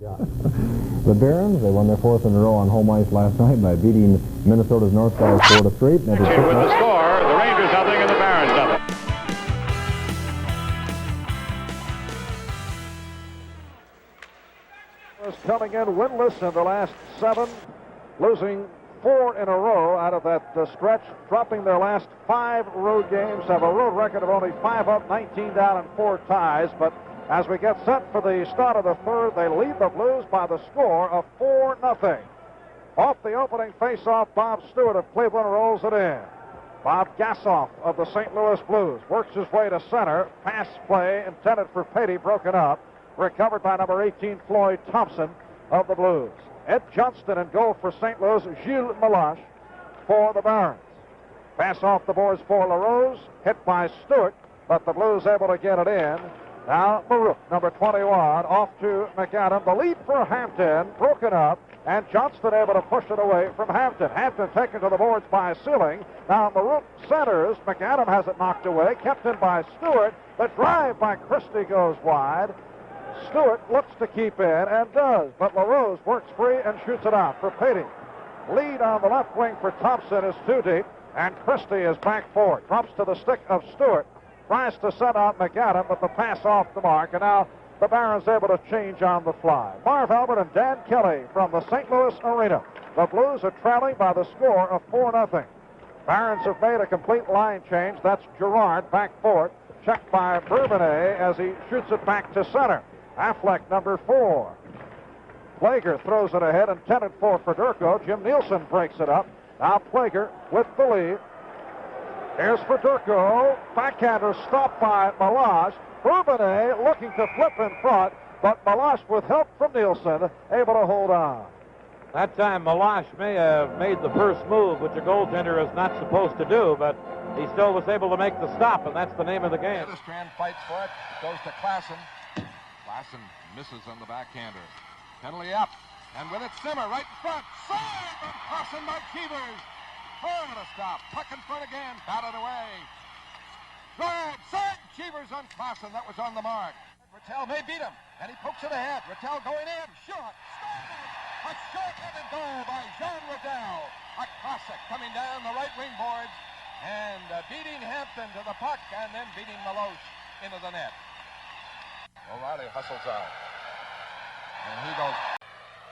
The Barons, they won their fourth in a row on home ice last night by beating Minnesota's North Stars 4-3. With the score, the Rangers nothing and the Barons nothing. Coming in winless in the last 7, losing 4 in a row out of that stretch, dropping their last 5 road games, have a road record of only 5 up, 19 down, and 4 ties. But as we get set for the start of the third, they lead the Blues by the score of 4-0. Off the opening faceoff, Bob Stewart of Cleveland rolls it in. Bob Gassoff of the St. Louis Blues works his way to center. Pass play intended for Patey, broken up. Recovered by number 18, Floyd Thompson of the Blues. Ed Johnston in goal for St. Louis. Gilles Melange for the Barons. Pass off the boards for LaRose. Hit by Stewart, but the Blues able to get it in. Now Marouk, number 21, off to McAdam. The lead for Hampton, broken up, and Johnston able to push it away from Hampton. Hampton taken to the boards by Sealing. Now Marouk centers. McAdam has it knocked away, kept in by Stewart. The drive by Christie goes wide. Stewart looks to keep in and does, but LaRose works free and shoots it out for Patey. Lead on the left wing for Thompson is too deep, and Christie is back forward. Drops to the stick of Stewart. Tries to send out McAdam, but the pass off the mark, and now the Barons able to change on the fly. Marv Albert and Dan Kelly from the St. Louis Arena. The Blues are trailing by the score of 4-0. Barons have made a complete line change. That's Gerard back forward. Checked by Bourbonnais as he shoots it back to center. Affleck, number 4. Plager throws it ahead, intended for Fedorko. Jim Nielsen breaks it up. Now Plager with the lead. Here's Fedorko. Backhander stopped by Melange. Bourbonnais looking to flip in front, but Melange, with help from Nielsen, able to hold on. That time Melange may have made the first move, which a goaltender is not supposed to do, but he still was able to make the stop, and that's the name of the game. Strand fights for it. Goes to Klassen. Klassen misses on the backhander. Penalty up. And with it, Simmer right in front. Save from Klassen by Keevers. What a stop. Puck in front again. Batted away. Drive. Save. Keevers on Klassen. That was on the mark. Rattel may beat him. And he pokes it ahead. Rattel going in. Shot. Started. A short-handed goal by Jean Rattel. A classic coming down the right wing boards. And beating Hampton to the puck. And then beating Meloche into the net. O'Reilly hustles out. And he goes,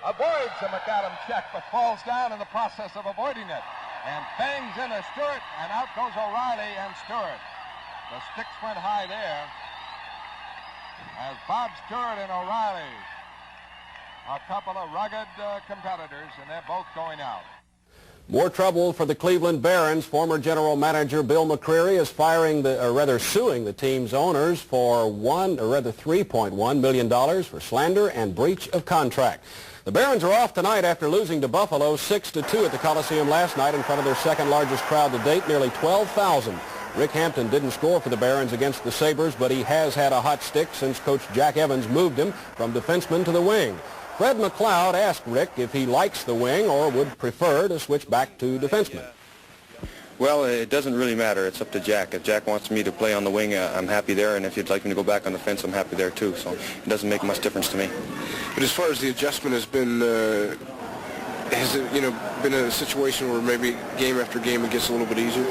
avoids a McAdam check, but falls down in the process of avoiding it. And bangs in a Stewart, and out goes O'Reilly and Stewart. The sticks went high there. As Bob Stewart and O'Reilly, a couple of rugged competitors, and they're both going out. More trouble for the Cleveland Barons. Former general manager Bill McCreary is suing the team's owners for $3.1 million for slander and breach of contract. The Barons are off tonight after losing to Buffalo 6-2 at the Coliseum last night in front of their second largest crowd to date, nearly 12,000. Rick Hampton didn't score for the Barons against the Sabres, but he has had a hot stick since Coach Jack Evans moved him from defenseman to the wing. Fred McLeod asked Rick if he likes the wing or would prefer to switch back to defenseman. Well, it doesn't really matter. It's up to Jack. If Jack wants me to play on the wing, I'm happy there, and if he'd like me to go back on the fence, I'm happy there too. So it doesn't make much difference to me. But as far as the adjustment has been, has it been a situation where maybe game after game it gets a little bit easier?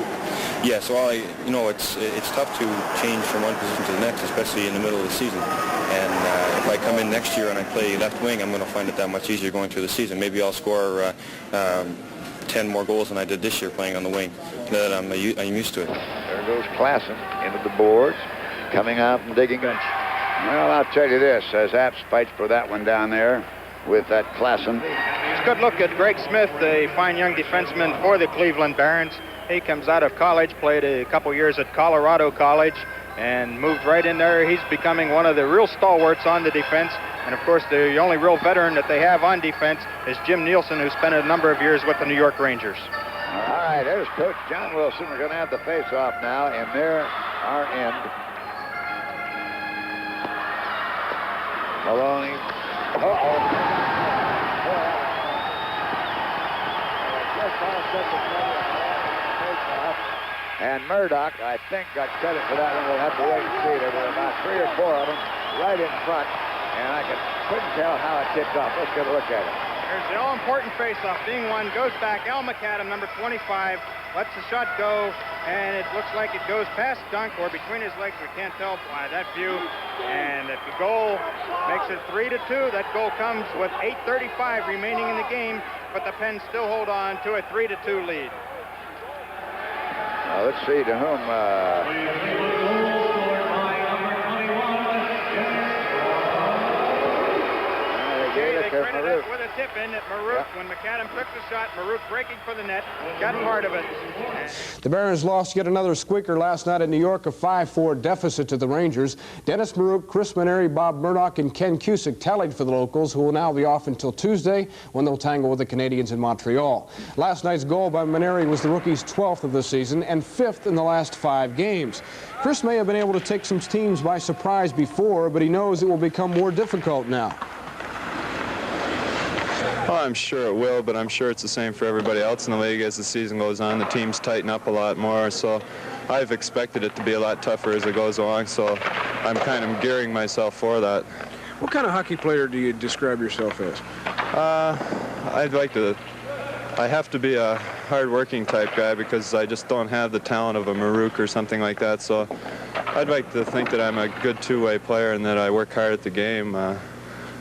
Yes, well, it's tough to change from one position to the next, especially in the middle of the season. And if I come in next year and I play left wing, I'm going to find it that much easier going through the season. Maybe I'll score 10 more goals than I did this year playing on the wing. That I'm used to it. There goes Klassen into the boards, coming out and digging a... Well, I'll tell you this, as Apps fights for that one down there with that Klassen. It's a good look at Greg Smith, a fine young defenseman for the Cleveland Barons. He comes out of college, played a couple years at Colorado College, and moved right in there. He's becoming one of the real stalwarts on the defense. And, of course, the only real veteran that they have on defense is Jim Nielsen, who spent a number of years with the New York Rangers. All right, there's Coach John Wilson. We're going to have the face-off now, and there our end. Maloney. And Murdoch, I think, got credit for that one. We'll have to wait and see. There were about 3 or 4 of them right in front. And I couldn't tell how it tipped off. Let's get a look at it. There's the all-important face-off being won. Goes back. Al McAdam, number 25, lets the shot go, and it looks like it goes past Dunk or between his legs. We can't tell by that view. And if the goal makes it 3-2, that goal comes with 8:35 remaining in the game, but the Pens still hold on to a 3-2 lead. Let's see to whom. They credited it with a tip-in at Maruk. When McAdam took the shot, Maruk breaking for the net, got part of it. The Barons lost yet another squeaker last night in New York, a 5-4 deficit to the Rangers. Dennis Maruk, Chris Maneri, Bob Murdoch, and Ken Cusick tallied for the locals, who will now be off until Tuesday when they'll tangle with the Canadiens in Montreal. Last night's goal by Maneri was the rookie's 12th of the season and 5th in the last 5 games. Chris may have been able to take some teams by surprise before, but he knows it will become more difficult now. Well, I'm sure it will, but I'm sure it's the same for everybody else in the league as the season goes on. The teams tighten up a lot more, so I've expected it to be a lot tougher as it goes along, so I'm kind of gearing myself for that. What kind of hockey player do you describe yourself as? I have to be a hard-working type guy because I just don't have the talent of a Maruk or something like that, so I'd like to think that I'm a good two-way player and that I work hard at the game.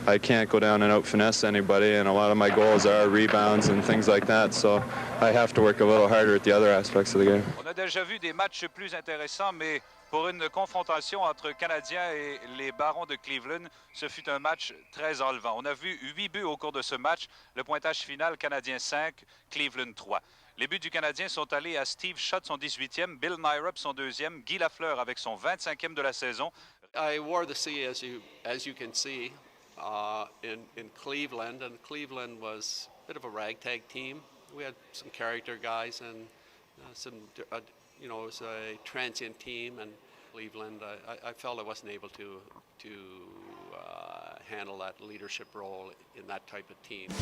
I can't go down and out-finesse anybody, and a lot of my goals are rebounds and things like that, so I have to work a little harder at the other aspects of the game. On a déjà vu des matchs plus intéressants, mais pour une confrontation entre Canadiens et les Barons de Cleveland, ce fut un match très enlevant. On a vu 8 buts au cours de ce match, le pointage final, Canadiens 5, Cleveland 3. Les buts du Canadien sont allés à Steve Shutt, son 18e, Bill Nyrup, son 2e, Guy Lafleur avec son 25e de la saison. I wore the C, as you can see, in Cleveland, and Cleveland was a bit of a ragtag team. We had some character guys and it was a transient team, and Cleveland, I felt I wasn't able to handle that leadership role in that type of team.